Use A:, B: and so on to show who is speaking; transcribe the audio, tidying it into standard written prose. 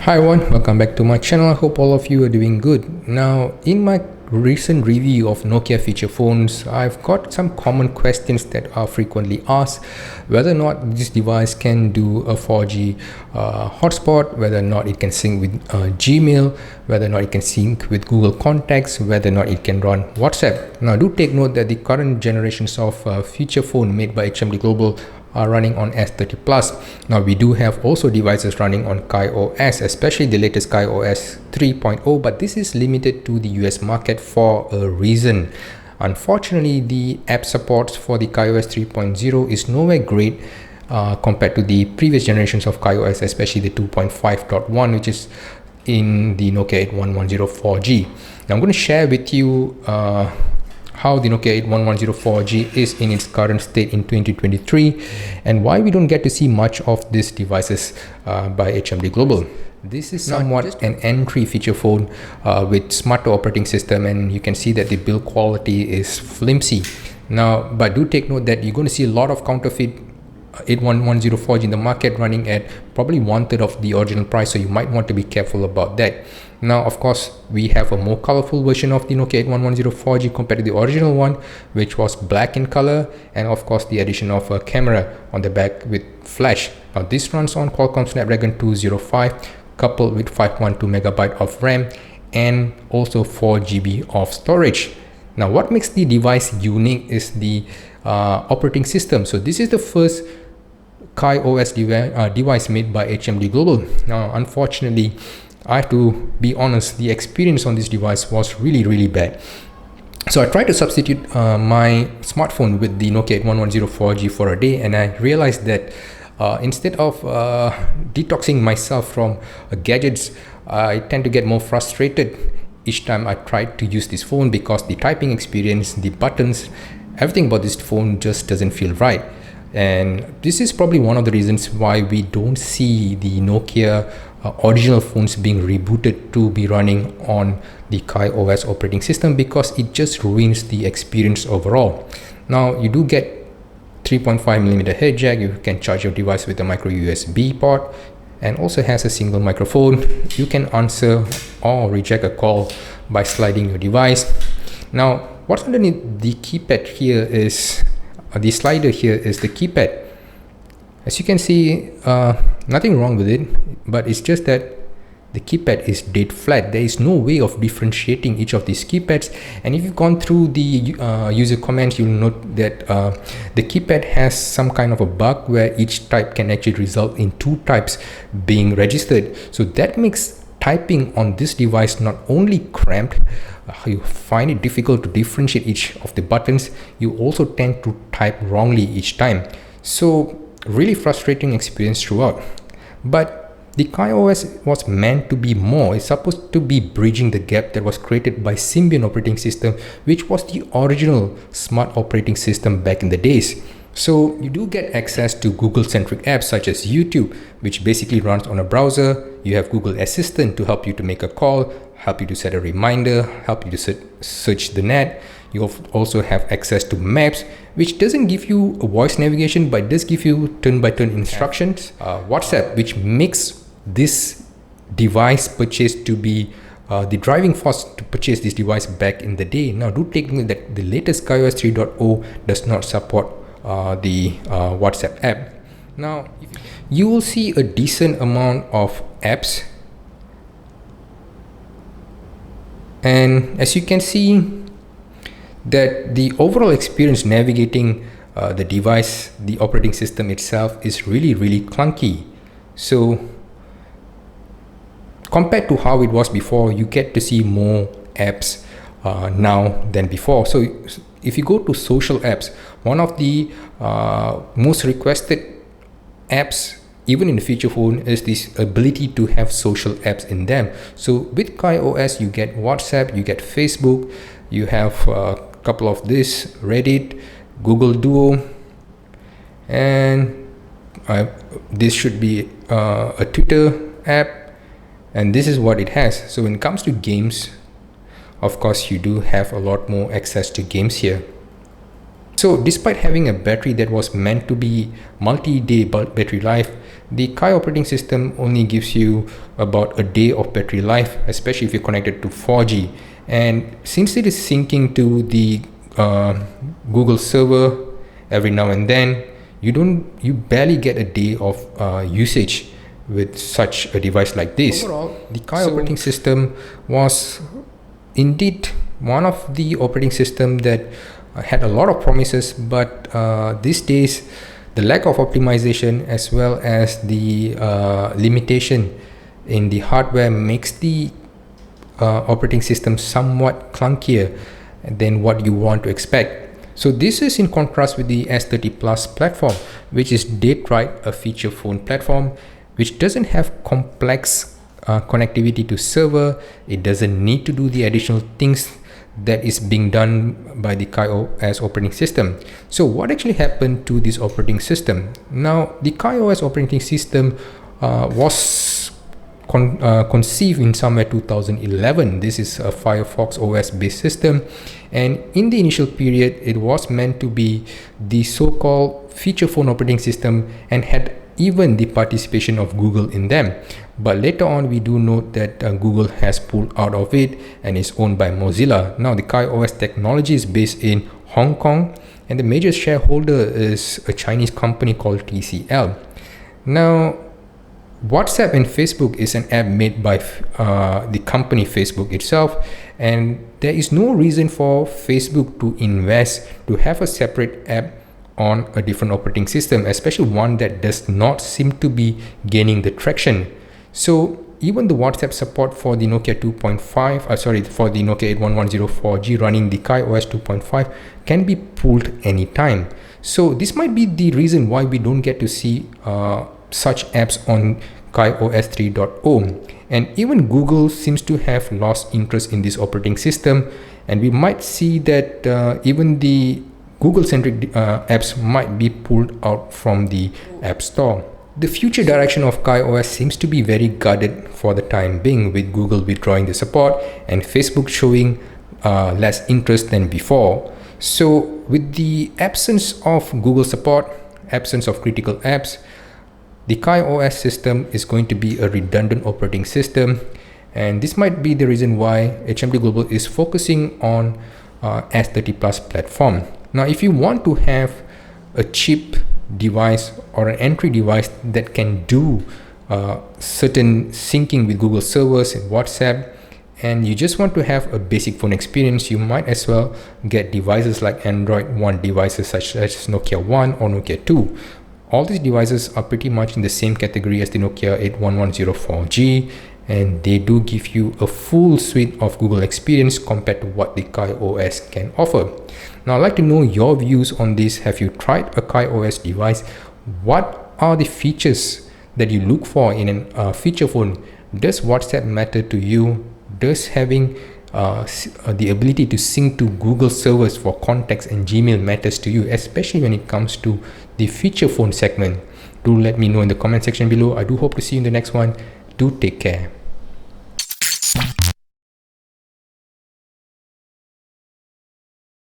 A: Hi everyone, welcome back to my channel. I hope all of you are doing good. Now, in my recent review of Nokia feature phones, I've got some common questions that are frequently asked: whether or not this device can do a 4G hotspot, whether or not it can sync with Gmail, whether or not it can sync with Google Contacts, whether or not it can run WhatsApp. Now, do take note that the current generations of feature phone made by HMD Global are running on S30 Plus. Now we do have also devices running on KaiOS, especially the latest KaiOS 3.0, but this is limited to the US market for a reason. Unfortunately, the app supports for the KaiOS 3.0 is nowhere great compared to the previous generations of KaiOS, especially the 2.5.1, which is in the Nokia 8110 4G. Now I'm going to share with you how the Nokia 8110 4G is in its current state in 2023 and why we don't get to see much of these devices by HMD Global. This is somewhat an entry feature phone with smarter operating system, and you can see that the build quality is flimsy. Now, but do take note that you're going to see a lot of counterfeit 8110 4G in the market running at probably 1/3 of the original price, so you might want to be careful about that. Now, of course, we have a more colorful version of the Nokia 8110 4G compared to the original one, which was black in color, and of course the addition of a camera on the back with flash. Now this runs on Qualcomm Snapdragon 205 coupled with 512MB of RAM and also 4GB of storage. Now what makes the device unique is the operating system. So this is the first KaiOS device made by HMD Global. Now unfortunately, I have to be honest, the experience on this device was really bad. So I tried to substitute my smartphone with the Nokia 8110 4G for a day, and I realized that instead of detoxing myself from gadgets, I tend to get more frustrated each time I tried to use this phone, because the typing experience, the buttons, everything about this phone just doesn't feel right. And this is probably one of the reasons why we don't see the Nokia original phones being rebooted to be running on the KaiOS operating system, because it just ruins the experience overall. Now you do get 3.5mm head jack. You can charge your device with a micro USB port, and also has a single microphone. You can answer or reject a call by sliding your device. Now what's underneath the keypad here is the slider here is the keypad. As you can see, nothing wrong with it, but it's just that the keypad is dead flat. There is no way of differentiating each of these keypads, and if you've gone through the user comments, you'll note that the keypad has some kind of a bug where each type can actually result in two types being registered. So that makes typing on this device not only cramped, you find it difficult to differentiate each of the buttons, you also tend to type wrongly each time. So really frustrating experience throughout. But the KaiOS was meant to be more. It's supposed to be bridging the gap that was created by Symbian operating system, which was the original smart operating system back in the days. So you do get access to Google-centric apps such as YouTube, which basically runs on a browser. You have Google Assistant to help you to make a call, help you to set a reminder, help you to search the net. You also have access to Maps, which doesn't give you a voice navigation, but does give you turn-by-turn instructions. WhatsApp, which makes this device purchase to be the driving force to purchase this device back in the day. Now do take note that the latest KaiOS 3.0 does not support the WhatsApp app. Now you will see a decent amount of apps, and as you can see that the overall experience navigating the device, the operating system itself, is really clunky. So compared to how it was before, you get to see more apps now than before. So if you go to social apps, one of the most requested apps even in the feature phone is this ability to have social apps in them. So with KaiOS, you get WhatsApp, you get Facebook, you have a couple of this, Reddit, Google Duo, and this should be a Twitter app, and this is what it has. So when it comes to games, of course you do have a lot more access to games here. So despite having a battery that was meant to be multi-day battery life, the Kai operating system only gives you about a day of battery life, especially if you're connected to 4G. And since it is syncing to the Google server every now and then, you barely get a day of usage with such a device like this. Overall, the Kai operating system was indeed one of the operating system that had a lot of promises, but these days the lack of optimization as well as the limitation in the hardware makes the operating system somewhat clunkier than what you want to expect. So this is in contrast with the S30 Plus platform, which is dead right a feature phone platform which doesn't have complex connectivity to server. It doesn't need to do the additional things that is being done by the Kai OS operating system. So what actually happened to this operating system? Now, the Kai OS operating system was conceived in somewhere 2011. This is a Firefox OS based system, and in the initial period it was meant to be the so-called feature phone operating system and had even the participation of Google in them. But later on we do note that Google has pulled out of it and is owned by Mozilla. Now the Kai OS technology is based in Hong Kong, and the major shareholder is a Chinese company called TCL. Now WhatsApp and Facebook is an app made by the company Facebook itself, and there is no reason for Facebook to invest to have a separate app on a different operating system, especially one that does not seem to be gaining the traction. So even the WhatsApp support for the Nokia 2.5, for the Nokia 8110 4G running the Kai OS 2.5 can be pulled anytime. So this might be the reason why we don't get to see such apps on Kai OS 3.0, and even Google seems to have lost interest in this operating system, and we might see that even the Google-centric apps might be pulled out from the App Store. The future direction of Kai OS seems to be very guarded for the time being, with Google withdrawing the support and Facebook showing less interest than before. So with the absence of Google support, absence of critical apps, the Kai OS system is going to be a redundant operating system, and this might be the reason why HMD Global is focusing on S30 Plus platform. Now, if you want to have a cheap device or an entry device that can do certain syncing with Google servers and WhatsApp, and you just want to have a basic phone experience, you might as well get devices like Android One devices such as Nokia 1 or Nokia 2. All these devices are pretty much in the same category as the Nokia 8110 4G, and they do give you a full suite of Google experience compared to what the Kai OS can offer. Now I'd like to know your views on this. Have you tried a Kai OS device? What are the features that you look for in a feature phone? Does WhatsApp matter to you? Does having the ability to sync to Google servers for contacts and Gmail matters to you, especially when it comes to the feature phone segment? Do let me know in the comment section below. I do hope to see you in the next one. Do take care.